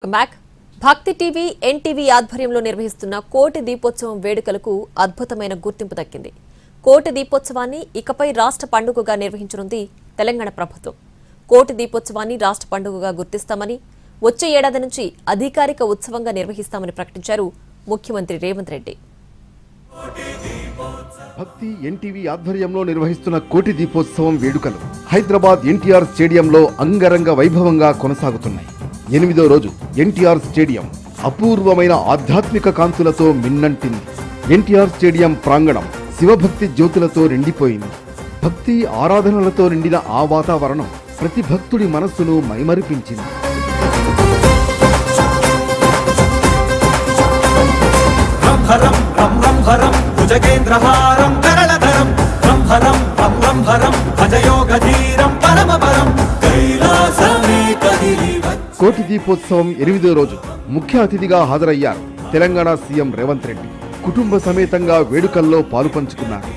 Back భక్తి TV NTV ఆధ్వర్యంలో నిర్వహిస్తున్న కోటి దీపోత్సవం వేడుకలకు అద్భుతమైన గుర్తింపు దక్కింది. కోటి దీపోత్సవాన్ని ఇకపై రాష్ట్ర పండుగగా నిర్వహించనుంది తెలంగాణ ప్రభుత్వం. కోటి దీపోత్సవాన్ని రాష్ట్ర పండుగగా గుర్తిస్తామని, వచ్చే ఏడాది నుంచి అధికారిక ఉత్సవంగా నిర్వహిస్తామని ప్రకటించారు ముఖ్యమంత్రి రేవంత్ రెడ్డి. భక్తి ఎన్టీవీ ఆధ్వర్యంలో నిర్వహిస్తున్న కోటి దీపోత్సవం వేడుకలు హైదరాబాద్ ఎన్టీఆర్ స్టేడియంలో అంగరంగ వైభవంగా కొనసాగుతున్నాయి. 8వ రోజు ఎన్టీఆర్ స్టేడియం అపూర్వమైన ఆధ్యాత్మిక కాంతులతో మిన్నంటింది. ఎన్టీఆర్ స్టేడియం ప్రాంగణం శివభక్తి జ్యోతులతో నిండిపోయింది. భక్తి ఆరాధనలతో నిండిన ఆ వాతావరణం ప్రతి భక్తుడి మనస్సును మైమరిపించింది. కోటి దీపోత్సవం 8వ రోజు ముఖ్య అతిథిగా హాజరయ్యారు తెలంగాణ సీఎం రేవంత్ రెడ్డి. కుటుంబ సమేతంగా వేడుకల్లో పాలుపంచుకున్నారు.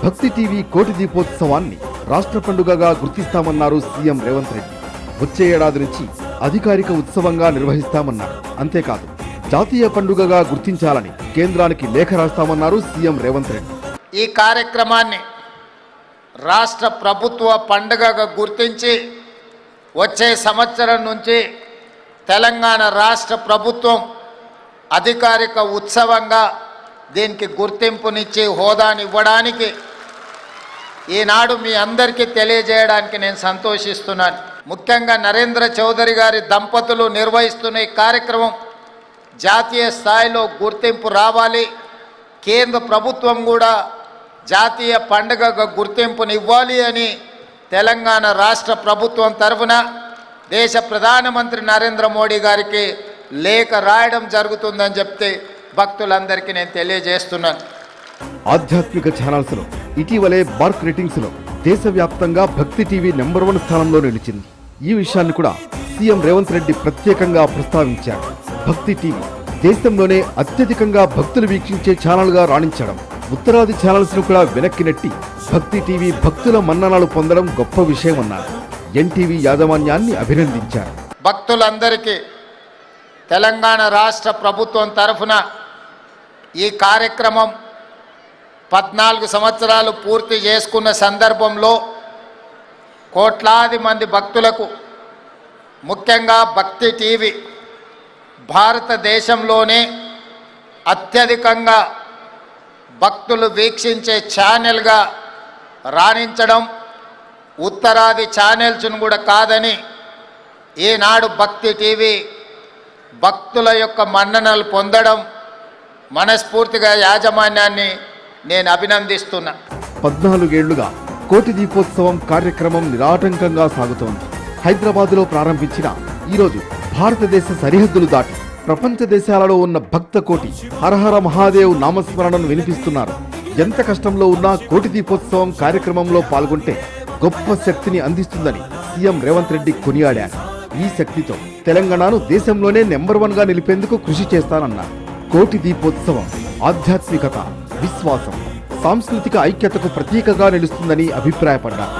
భక్తి టీవీ కోటి దీపోత్సవాన్ని రాష్ట్ర పండుగగా గుర్తిస్తామన్నారు సీఎం రేవంత్ రెడ్డి. వచ్చే ఏడాది నుంచి అధికారిక ఉత్సవంగా నిర్వహిస్తామన్నారు. అంతేకాదు, జాతీయ పండుగగా గుర్తించాలని కేంద్రానికి లేఖ రాస్తామన్నారు సీఎం రేవంత్ రెడ్డి. ఈ కార్యక్రమాన్ని రాష్ట్ర ప్రభుత్వ పండుగగా గుర్తించి వచ్చే సంవత్సరం నుంచి తెలంగాణ రాష్ట్ర ప్రభుత్వం అధికారిక ఉత్సవంగా దీనికి గుర్తింపునిచ్చి హోదానివ్వడానికి ఈనాడు మీ అందరికీ తెలియజేయడానికి నేను సంతోషిస్తున్నాను. ముఖ్యంగా నరేంద్ర చౌదరి గారి దంపతులు నిర్వహిస్తున్న ఈ కార్యక్రమం జాతీయ స్థాయిలో గుర్తింపు రావాలి. కేంద్ర ప్రభుత్వం కూడా జాతీయ పండుగగా గుర్తింపునివ్వాలి అని తెలంగాణ రాష్ట్ర ప్రభుత్వం తరఫున దేశ ప్రధానమంత్రి నరేంద్ర మోడీ గారికి లేఖ రాయడం జరుగుతుందని చెప్తే భక్తులందరికీ నేను తెలియజేస్తున్నాను. ఆధ్యాత్మిక ఛానల్స్ లో ఇటీవలే బార్క్ రేటింగ్స్ లో దేశవ్యాప్తంగా భక్తి టీవీ నెంబర్ 1 స్థానంలో నిలిచింది. ఈ విషయాన్ని కూడా సీఎం రేవంత్ రెడ్డి ప్రత్యేకంగా ప్రస్తావించారు. భక్తి టీవీ దేశంలోనే అత్యధికంగా భక్తులు వీక్షించే ఛానల్ గా రాణించడం, ఉత్తరాది ఛానల్స్ ను కూడా వెనక్కి నెట్టి భక్తి టీవీ భక్తుల మన్ననలు పొందడం గొప్ప విషయమన్నారు. ఎన్టీవీ యాజమాన్యాన్ని అభినందించారు. భక్తులందరికీ తెలంగాణ రాష్ట్ర ప్రభుత్వం తరఫున ఈ కార్యక్రమం 14 సంవత్సరాలు పూర్తి చేసుకున్న సందర్భంలో కోట్లాది మంది భక్తులకు, ముఖ్యంగా భక్తి టీవీ భారతదేశంలోనే అత్యధికంగా భక్తులు వీక్షించే ఛానల్గా రాణించడం, ఉత్తరాది ఛానల్స్ను కూడా కాదని ఈనాడు భక్తి టీవీ భక్తుల యొక్క మన్ననలు పొందడం మనస్ఫూర్తిగా యాజమాన్యాన్ని నేను అభినందిస్తున్నా. 14 ఏళ్లుగా కోటి దీపోత్సవం కార్యక్రమం నిరాటంకంగా సాగుతోంది. హైదరాబాద్లో ప్రారంభించిన ఈరోజు భారతదేశ సరిహద్దులు దాటి ప్రపంచ దేశాలలో ఉన్న భక్త కోటి హరహర మహాదేవ్ నామస్మరణను వినిపిస్తున్నారు. ఎంత కష్టంలో ఉన్నా కోటి దీపోత్సవం కార్యక్రమంలో పాల్గొంటే గొప్ప శక్తిని అందిస్తుందని సీఎం రేవంత్ రెడ్డి కొనియాడారు. ఈ శక్తితో తెలంగాణను దేశంలోనే నెంబర్ 1 గా నిలిపేందుకు కృషి చేస్తానన్నారు. కోటి దీపోత్సవం ఆధ్యాత్మికత, విశ్వాసం, సాంస్కృతిక ఐక్యతకు ప్రతీకగా నిలుస్తుందని అభిప్రాయపడ్డారు.